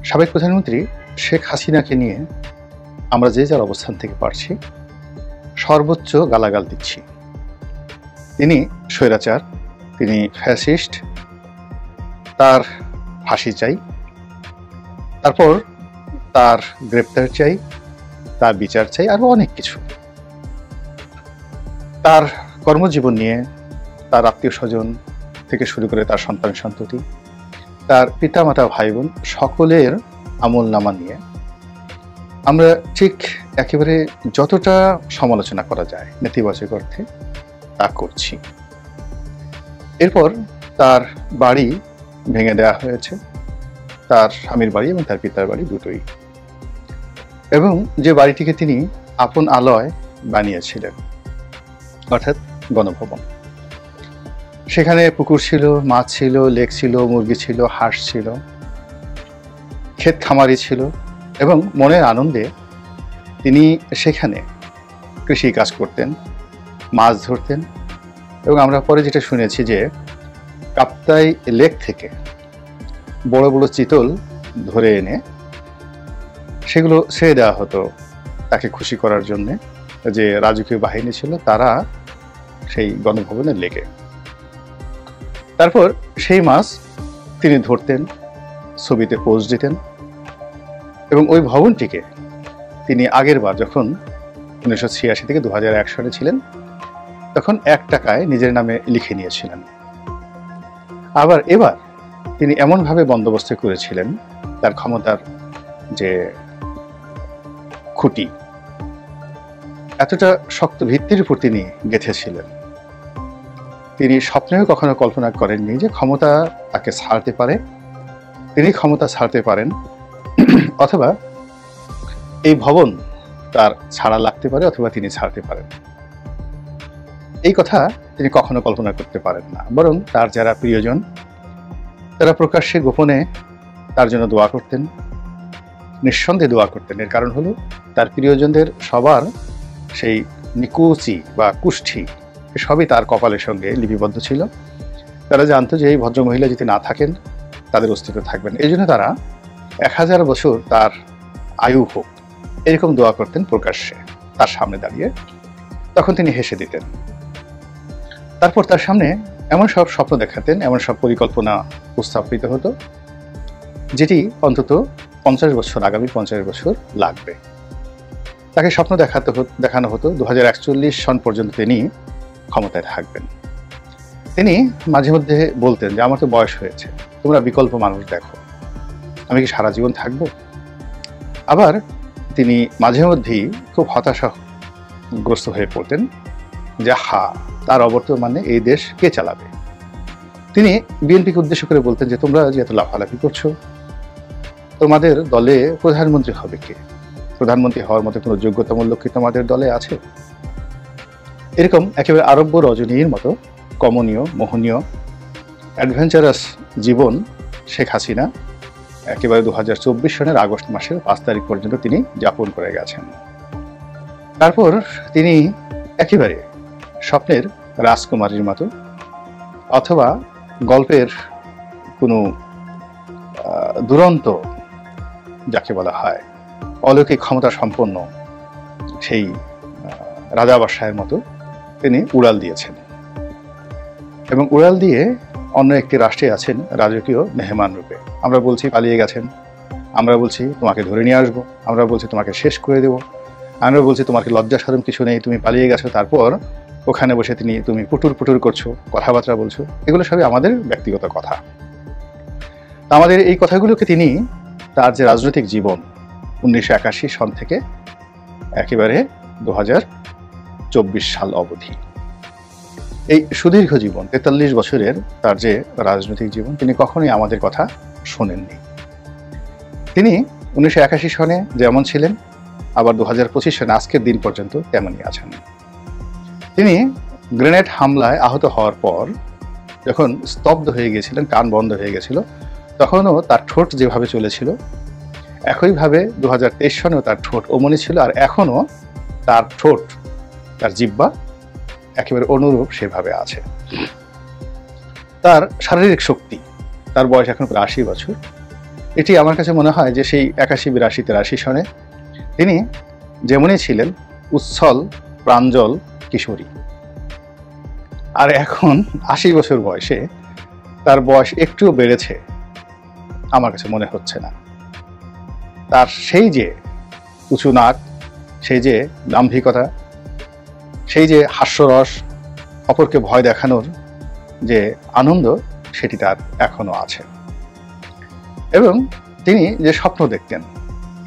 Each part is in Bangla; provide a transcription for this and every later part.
সাবেক প্রধানমন্ত্রী শেখ হাসিনাকে নিয়ে আমরা যে যার অবস্থান থেকে পারছি সর্বোচ্চ গালাগাল দিচ্ছি। তিনি স্বৈরাচার, তিনি ফ্যাসিস্ট, তার ফাঁসি চাই, তারপর তার গ্রেপ্তার চাই, তার বিচার চাই, আরো অনেক কিছু। তার কর্মজীবন নিয়ে, তার আত্মীয় স্বজন থেকে শুরু করে তার সন্তান সন্ততি, তার পিতামাতা ভাই বোন সকলের আমল নামা নিয়ে আমরা ঠিক একেবারে যতটা সমালোচনা করা যায় নেতিবাচক অর্থে তা করছি। এরপর তার বাড়ি ভেঙে দেওয়া হয়েছে, তার স্বামীর বাড়ি এবং তার পিতার বাড়ি দুটোই, এবং যে বাড়িটিকে তিনি আপন আলয় বানিয়েছিলেন অর্থাৎ গণভবন, সেখানে পুকুর ছিল, মাছ ছিল, লেক ছিল, মুরগি ছিল, হাঁস ছিল, ক্ষেত খামারি ছিল, এবং মনের আনন্দে তিনি সেখানে কৃষি কাজ করতেন, মাছ ধরতেন। এবং আমরা পরে যেটা শুনেছি যে কাপ্তাই লেক থেকে বড় বড় চিতল ধরে এনে সেগুলো ছেড়ে দেওয়া হতো তাকে খুশি করার জন্যে। যে রাজকীয় বাহিনী ছিল তারা সেই গণভবনে লেগে, তারপর সেই মাছ তিনি ধরতেন, ছবিতে পোজ দিতেন, এবং ওই ভবনটিকে তিনি আগের বার যখন 1986 থেকে 2001 সালে ছিলেন তখন 1 টাকায় নিজের নামে লিখে নিয়েছিলেন। আবার এবার তিনি এমনভাবে বন্দোবস্ত করেছিলেন, তার ক্ষমতার যে খুঁটি এতটা শক্ত ভিত্তির উপর তিনি গেঁথেছিলেন, তিনি স্বপ্নেও কখনো কল্পনা করেননি যে ক্ষমতা তাকে ছাড়তে পারে, তিনি ক্ষমতা ছাড়তে পারেন, অথবা এই ভবন তার ছাড়া লাগতে পারে, অথবা তিনি ছাড়তে পারেন। এই কথা তিনি কখনো কল্পনা করতে পারেন না। বরং তার যারা প্রিয়জন তারা প্রকাশ্যে গোপনে তার জন্য দোয়া করতেন, নিঃসন্দেহে দোয়া করতেন। এর কারণ হলো তার প্রিয়জনদের সবার সেই নিকুচি বা কুষ্ঠি সবই তার কপালের সঙ্গে লিপিবদ্ধ ছিল। তারা জানতো যে এই ভদ্রমহিলা যদি না থাকেন তাদের অস্তিত্ব থাকবেন, এই জন্য তারা 1000 বছর তার আয়ু হোক এরকম দোয়া করতেন প্রকাশ্যে তার সামনে দাঁড়িয়ে। তখন তিনি হেসে দিতেন। তারপর তার সামনে এমন সব স্বপ্ন দেখাতেন, এমন সব পরিকল্পনা উপস্থাপিত হতো যেটি অন্তত 50 বছর, আগামী 50 বছর লাগবে। তাকে স্বপ্ন দেখানো হতো 2041 সন পর্যন্ত তিনি ক্ষমতায় থাকবেন। তিনি মাঝে মধ্যে বলতেন যে আমার তো বয়স হয়েছে, তোমরা বিকল্প মানুষ দেখো, আমি কি সারা জীবন থাকবো? আবার তিনি মাঝে মধ্যেই খুব হতাশাগ্রস্ত হয়ে পড়তেন যে তার অবর্তমানে এই দেশ কে চালাবে। তিনি বিএনপিকে উদ্দেশ্য করে বলতেন যে তোমরা যে এত লাফালাফি করছো, তোমাদের দলে প্রধানমন্ত্রী হবে কে? প্রধানমন্ত্রী হওয়ার মতো কোনো যোগ্যতামূলক কি তোমাদের দলে আছে? এরকম একেবারে আরব্য রজনীর মতো কমনীয়, মোহনীয়, অ্যাডভেঞ্চারাস জীবন শেখ হাসিনা একেবারে 2024 সনের আগস্ট মাসের 5 তারিখ পর্যন্ত তিনি যাপন করে গেছেন। তারপর তিনি একেবারে স্বপ্নের রাজকুমারীর মতো, অথবা গল্পের কোনো দুরন্ত যাকে বলা হয় অলৌকিক ক্ষমতা সম্পন্ন সেই রাজা বাদশাহের মতো তিনি উড়াল দিয়েছেন, এবং উড়াল দিয়ে অন্য একটি রাষ্ট্রে আছেন রাজকীয় মেহমান রূপে। আমরা বলছি পালিয়ে গেছেন, আমরা বলছি তোমাকে ধরে নিয়ে আসবো, আমরা বলছি তোমাকে শেষ করে দেব, আমরা বলছি তোমার কি লজ্জা শরম কিছু নেই, তুমি পালিয়ে গেছো। তারপর ওখানে বসে তুমি পুটুর পুটুর করছো, কথাবার্তা বলছো। এগুলো সবই আমাদের ব্যক্তিগত কথা। আমাদের এই কথাগুলোকে তিনি তার যে রাজনৈতিক জীবন 1981 সন থেকে একেবারে 2024 সাল অবধি, এই সুদীর্ঘ জীবন 43 বছরের তার যে রাজনৈতিক জীবন, তিনি কখনোই আমাদের কথা শোনেননি। তিনি 1981 সনে যেমন ছিলেন, আবার 2025 সনে আজকের দিন পর্যন্ত তেমনই আছেন। তিনি গ্রেনেড হামলায় আহত হওয়ার পর যখন স্তব্ধ হয়ে গিয়েছিলেন, কান বন্ধ হয়ে গেছিল, তখনও তার ঠোঁট যেভাবে চলেছিল একইভাবে 2023 সনেও তার ঠোঁট অমনি ছিল, আর এখনও তার ঠোঁট, তার জিহ্বা একেবারে অনুরূপ সেভাবে আছে। তার শারীরিক শক্তি, তার বয়স এখন প্রায় 80 বছর, এটি আমার কাছে মনে হয় যে সেই 81, 82, 83 সনে তিনি যেমনই ছিলেন উচ্ছল প্রাঞ্জল কিশোরী, আর এখন 80 বছর বয়সে তার বয়স একটুও বেড়েছে আমার কাছে মনে হচ্ছে না। তার সেই যে উঁচু নাক, সেই যে দাম্ভিকতা, সেই যে হাস্যরস, অপরকে ভয় দেখানোর যে আনন্দ, সেটি তার এখনো আছে। এবং তিনি যে স্বপ্ন দেখতেন,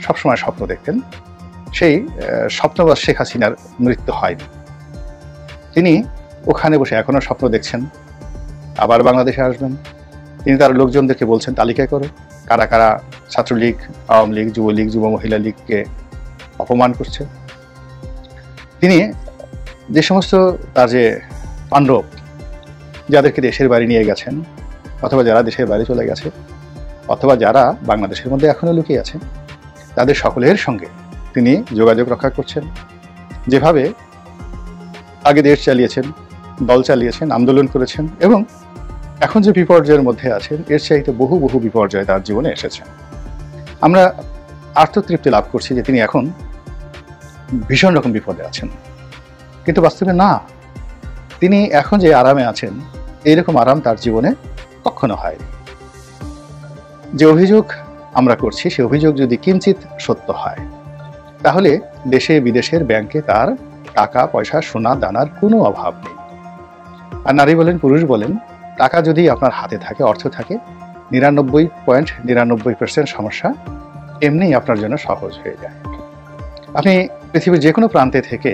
সবসময় স্বপ্ন দেখতেন, সেই স্বপ্নবাস শেখ হাসিনার মৃত্যু হয়নি। তিনি ওখানে বসে এখনো স্বপ্ন দেখছেন আবার বাংলাদেশে আসবেন। তিনি তার লোকজনদেরকে বলছেন তালিকা করো কারা কারা ছাত্রলীগ, আওয়ামী লীগ, যুবলীগ, যুব মহিলা লীগকে অপমান করছে। তিনি যে সমস্ত তার যে পাণ্ডব, যাদেরকে দেশের বাড়ি নিয়ে গেছেন, অথবা যারা দেশের বাইরে চলে গেছে, অথবা যারা বাংলাদেশের মধ্যে এখনো লুকিয়ে আছে, তাদের সকলের সঙ্গে তিনি যোগাযোগ রক্ষা করছেন। যেভাবে আগে দেশ চালিয়েছেন, দল চালিয়েছেন, আন্দোলন করেছেন, এবং এখন যে বিপর্যয়ের মধ্যে আছেন এর চাইতে বহু বহু বিপর্যয় তার জীবনে এসেছে। আমরা আত্মতৃপ্তি লাভ করছি যে তিনি এখন ভীষণ রকম বিপদে আছেন, কিন্তু বাস্তবে না। তিনি এখন যে আরামে আছেন, এইরকম আরাম তার জীবনে কখনো হয়নি। যে অভিযোগ আমরা করছি সে অভিযোগ যদি কিঞ্চিত সত্য হয়, তাহলে দেশে বিদেশের ব্যাংকে তার টাকা পয়সা, সোনা দানার কোনো অভাব নেই। আর নারী বলেন পুরুষ বলেন, টাকা যদি আপনার হাতে থাকে, অর্থ থাকে, 99.99% সমস্যা এমনিই আপনার জন্য সহজ হয়ে যায়। আপনি পৃথিবীর যে কোনো প্রান্তে থেকে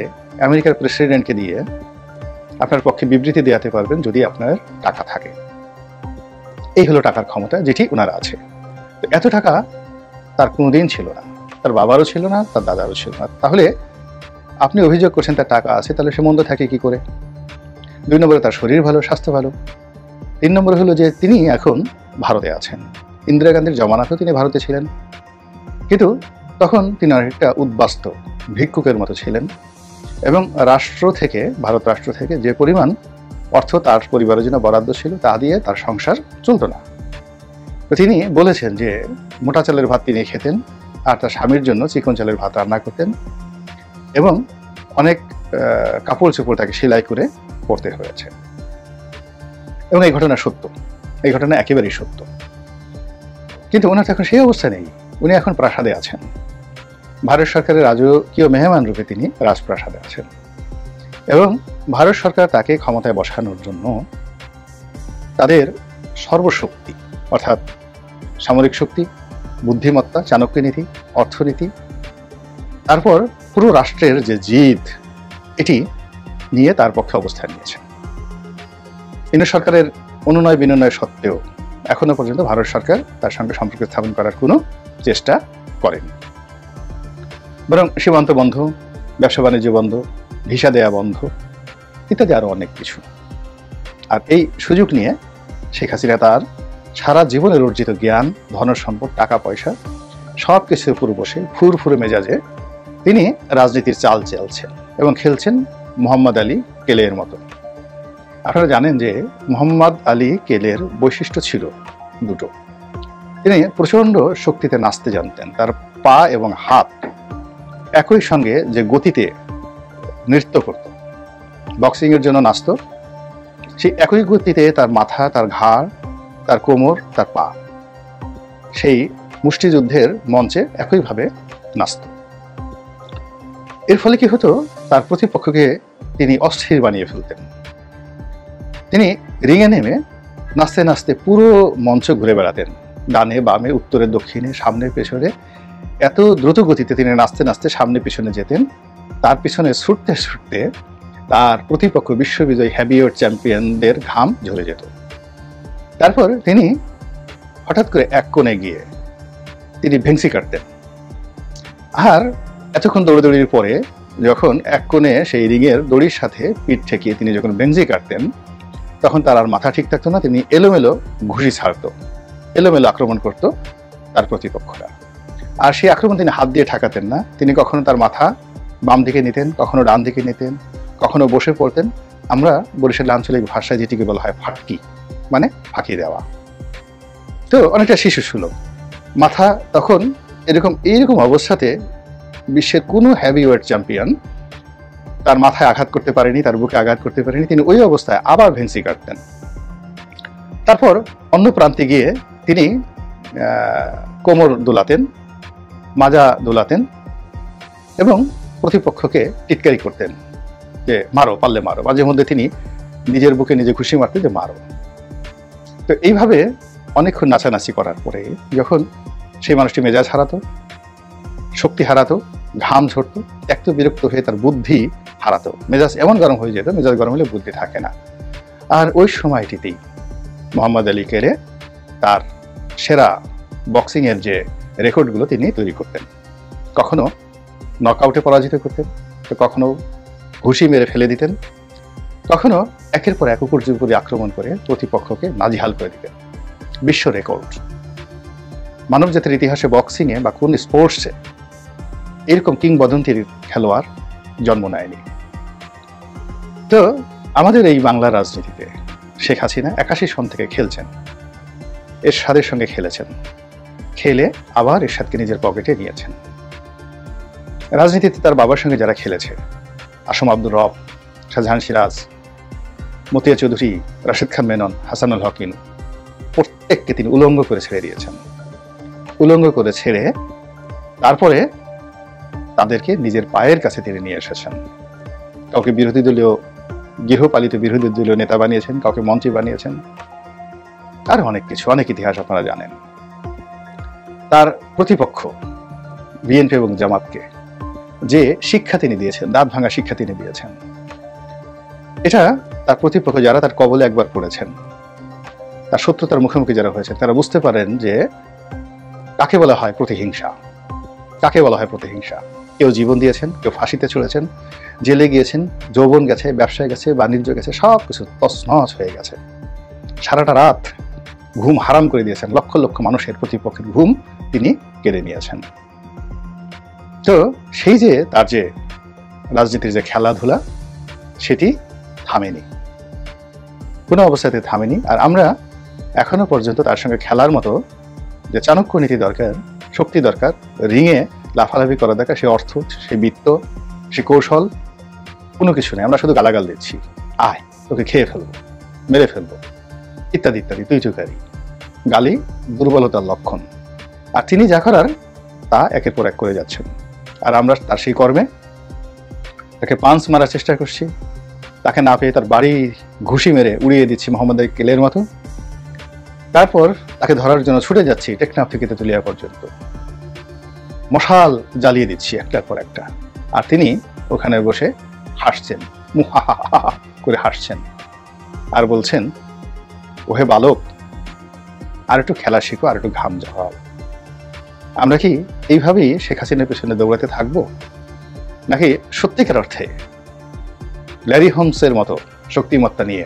আমেরিকার প্রেসিডেন্টকে দিয়ে আপনার পক্ষে বিবৃতি দেওয়াতে পারবেন যদি আপনার টাকা থাকে। এই হলো টাকার ক্ষমতা, যেটি ওনার আছে। এত টাকা তার কোনোদিন ছিল না, তার বাবারও ছিল না, তার দাদারও ছিল না। তাহলে আপনি অভিযোগ করছেন তার টাকা আছে, তাহলে সে মন্দ থাকে কি করে? 2 নম্বরে তার শরীর ভালো, স্বাস্থ্য ভালো। 3 নম্বরে হলো যে তিনি এখন ভারতে আছেন। ইন্দিরা গান্ধীর জমানাতেও তিনি ভারতে ছিলেন, কিন্তু তখন তিনি অনেকটা উদ্বাস্ত ভিক্ষুকের মতো ছিলেন, এবং রাষ্ট্র থেকে, ভারত রাষ্ট্র থেকে যে পরিমাণ অর্থ তার পরিবারের জন্য বরাদ্দ ছিল তা দিয়ে তার সংসার চলত না। তো তিনি বলেছেন যে মোটা চালের ভাত তিনি খেতেন, আর তার স্বামীর জন্য চিকন চালের ভাত রান্না করতেন, এবং অনেক কাপড় চোপড় তাকে সেলাই করে পরতে হয়েছে। এবং এই ঘটনা সত্য, এই ঘটনা একেবারেই সত্য। কিন্তু ওনার এখন সেই অবস্থা নেই। উনি এখন প্রাসাদে আছেন, ভারত সরকারের রাজকীয় মেহমান রূপে তিনি রাজপ্রাসাদে আছেন, এবং ভারত সরকার তাকে ক্ষমতায় বসানোর জন্য তাদের সর্বশক্তি, অর্থাৎ সামরিক শক্তি, বুদ্ধিমত্তা, চাণক্যনীতি, অর্থনীতি, তারপর পুরো রাষ্ট্রের যে জিদ, এটি নিয়ে তার পক্ষে অবস্থান নিয়েছে। ইন্দ্র সরকারের অনুনয় বিনয় সত্ত্বেও এখনো পর্যন্ত ভারত সরকার তার সঙ্গে সম্পর্ক স্থাপন করার কোনো চেষ্টা করেনি, বরং সীমান্ত বন্ধ, ব্যবসা বাণিজ্য বন্ধ, ভিসা দেয়া বন্ধ, ইত্যাদি আরও অনেক কিছু। আর এই সুযোগ নিয়ে শেখ হাসিনা তার সারা জীবনের অর্জিত জ্ঞান, ধনসম্পদ, টাকা পয়সা সব কিছুর উপর বসে ফুরফুরে মেজাজে তিনি রাজনীতির চাল চালছেন এবং খেলছেন মোহাম্মদ আলী কেলের মতো। আপনারা জানেন যে মোহাম্মদ আলী কেলের বৈশিষ্ট্য ছিল দুটো। তিনি প্রচণ্ড শক্তিতে নাচতে জানতেন। তার পা এবং হাত একই সঙ্গে যে গতিতে নৃত্য করত, বক্সিংয়ের জন্য নাচত, সেই একই গতিতে তার মাথা, তার ঘাড়, তার কোমর, তার পা সেই মুষ্টিযুদ্ধের মঞ্চে একইভাবে নাচত। এর ফলে কি হতো, তার প্রতিপক্ষকে তিনি অস্থির বানিয়ে ফেলতেন। তিনি রিঙে নেমে নাচতে নাচতে পুরো মঞ্চ ঘুরে বেড়াতেন, ডানে বামে, উত্তরে দক্ষিণে, সামনে পেছনে। এত দ্রুত গতিতে তিনি নাচতে নাচতে সামনে পিছনে যেতেন। তার পিছনে ছুটতে ছুটতে তার প্রতিপক্ষ বিশ্ববিজয়ী হেভিওয়েট চ্যাম্পিয়নদের ঘাম ঝরে যেত। তারপর তিনি হঠাৎ করে এক কোণে গিয়ে তিনি ভেংসি কাটতেন। আর এতক্ষণ দৌড়াদৌড়ির পরে যখন এক কোণে সেই রিঙের দড়ির সাথে পিঠ ঠেকিয়ে তিনি যখন ভেংসি কাটতেন, তখন তার আর মাথা ঠিক থাকতো না। তিনি এলোমেলো ঘুষি ছাড়ত, এলোমেলো আক্রমণ করত তার প্রতিপক্ষরা। আর সেই আক্রমণ তিনি হাত দিয়ে ঠেকাতেন না। তিনি কখনো তার মাথা বাম দিকে নিতেন, কখনো ডান দিকে নিতেন, কখনো বসে পড়তেন। আমরা বরিশাল আঞ্চলিক ভাষায় যেটিকে বলা হয় ফাটকি, মানে ফাঁকি দেওয়া। তো অনেকটা শিশু সুলভ, মাথা তখন এইরকম অবস্থাতে বিশ্বের কোনো হেভিওয়েট চ্যাম্পিয়ন তার মাথায় আঘাত করতে পারেনি, তার বুকে আঘাত করতে পারেনি। তিনি ওই অবস্থায় আবার ভেন্সি কাটতেন। তারপর অন্য প্রান্তে গিয়ে তিনি কোমর দোলাতেন, মাজা দোলাতেন এবং প্রতিপক্ষকে টিটকারি করতেন যে মারো, পারলে মারো। মাঝে মধ্যে তিনি নিজের বুকে নিজে ঘুষি মারতেন যে মারো। তো এইভাবে অনেকক্ষণ নাচানাচি করার পরে যখন সেই মানুষটি মেজাজ হারাতো, শক্তি হারাতো, ঘাম ঝরতো, একটু বিরক্ত হয়ে তার বুদ্ধি হারাতো, মেজাজ এমন গরম হয়ে যেত, মেজাজ গরম হলে বুদ্ধি থাকে না। আর ওই সময়টিতেই মোহাম্মদ আলী কেরে তার সেরা বক্সিংয়ের যে রেকর্ডগুলো তিনি তৈরি করতেন। কখনো নকআউটে পরাজিত করতেন, তো কখনো ঘুষি মেরে ফেলে দিতেন, কখনো একের পর এক উপর্যুপরি আক্রমণ করে প্রতিপক্ষকে নাজেহাল করে দিতেন। বিশ্ব রেকর্ড। মানব জাতির ইতিহাসে বক্সিংয়ে বা কোন স্পোর্টসে এরকম কিংবদন্তির খেলোয়াড় জন্ম নেয়নি। তো আমাদের এই বাংলার রাজনীতিতে শেখ হাসিনা 81 সন থেকে খেলছেন, এরশাদের সঙ্গে খেলেছেন, খেলে আবার এরশাদকে নিজের পকেটে নিয়েছেন। রাজনীতিতে তার বাবার সঙ্গে যারা খেলেছে, আসম আব্দুর রব, শাহজাহান সিরাজ, মতিয়া চৌধুরী, রাশেদ খান মেনন, হাসানুল হকিন, প্রত্যেককে তিনি উলঙ্গ করে ছেড়ে দিয়েছেন। উলঙ্গ করে ছেড়ে তারপরে তাদেরকে নিজের পায়ের কাছে তিনি নিয়ে এসেছেন। কাউকে বিরোধী দলীয়, গৃহপালিত বিরোধী দলীয় নেতা বানিয়েছেন, কাউকে মন্ত্রী বানিয়েছেন, আর অনেক কিছু, অনেক ইতিহাস আপনারা জানেন। তার প্রতিপক্ষ বিএনপি এবং জামাতকে যে শিক্ষা তিনি দিয়েছেন, দাঁত ভাঙা শিক্ষা তিনি দিয়েছেন, এটা তার প্রতিপক্ষ যারা তার কবলে একবার পড়েছেন, তার শত্রুতার মুখোমুখি যারা হয়েছে, তারা বুঝতে পারেন যে কাকে বলা হয় প্রতিহিংসা, কাকে বলা হয় প্রতিহিংসা। কেউ জীবন দিয়েছেন, কেউ ফাঁসিতে চলেছেন, জেলে গিয়েছেন, যৌবন গেছে, ব্যবসায় গেছে, বাণিজ্য গেছে, সব কিছু তছনছ হয়ে গেছে। সারাটা রাত ঘুম হারাম করে দিয়েছেন, লক্ষ লক্ষ মানুষের প্রতিপক্ষের ঘুম তিনি কেড়ে নিয়েছেন। তো সেই যে তার যে রাজনীতির যে খেলাধুলা, সেটি থামেনি, কোনো অবস্থাতে থামেনি। আর আমরা এখনো পর্যন্ত তার সঙ্গে খেলার মতো যে চাণক্য নীতি দরকার, শক্তি দরকার, রিংয়ে লাফালাফি করা দরকার, সে অর্থ, সে বিত্ত, সে কৌশল কোনো কিছু নেই। আমরা শুধু গালাগাল দিচ্ছি, আয় তোকে খেয়ে ফেলবো, মেরে ফেলবো, ইত্যাদি ইত্যাদি, তুই চুকারি। গালি দুর্বলতার লক্ষণ। আর তিনি যা করার তা একের পর এক করে যাচ্ছেন। আর আমরা তার সেই কর্মে তাকে পাঞ্চ মারার চেষ্টা করছি, তাকে না পেয়ে তার বাড়ি ঘুষি মেরে উড়িয়ে দিচ্ছি মোহাম্মদ আলী কেলের মতো। তারপর তাকে ধরার জন্য ছুটে যাচ্ছি টেকনাফ থেকে তেতুলিয়া পর্যন্ত, মশাল জ্বালিয়ে দিচ্ছি একটার পর একটা। আর তিনি ওখানে বসে হাসছেন, মুহাহাহা করে হাসছেন, আর বলছেন, ওহে বালক, আর একটু খেলা শিখো, আর একটু ঘাম ঝরাও। আমরা কি এইভাবেই শেখ হাসিনার পেছনে দৌড়াতে থাকবো, নাকি সত্যিকার অর্থে ল্যারি হোমসের মতো শক্তিমত্তা নিয়ে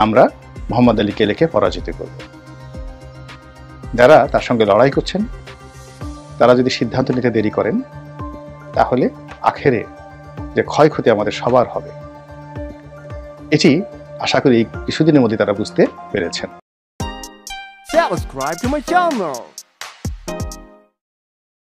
আমরা মোহাম্মদ আলী কেলেকে পরাজিত করব? যারা তার সঙ্গে লড়াই করছেন তারা যদি সিদ্ধান্ত নিতে দেরি করেন, তাহলে আখেরে যে ক্ষয়ক্ষতি আমাদের সবার হবে, এটি আশা করি কিছুদিনের মধ্যে তারা বুঝতে পেরেছেন। Subscribe to my channel.